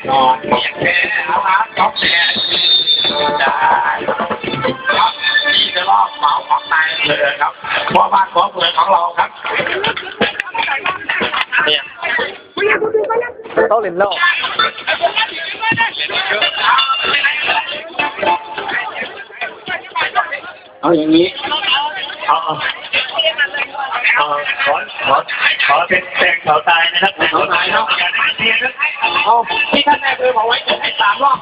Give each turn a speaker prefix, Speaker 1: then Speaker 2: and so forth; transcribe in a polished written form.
Speaker 1: นอนเพียงแค่อาหารท็อปแชร์ได้ครับนี่จะรอบเหมาของนายเลยครับพ่อบ้านขอเมืองของเราครับเนี่ย
Speaker 2: ต้องเล่นเหล้า
Speaker 1: เอาอย่างนี้ขอเป็นแตงเขาตายนะครับแตงเขาตายเนาะอย่าได้เสียนะเอาที่ท่านแม่เคยบอกไว้จะให้3 รอบ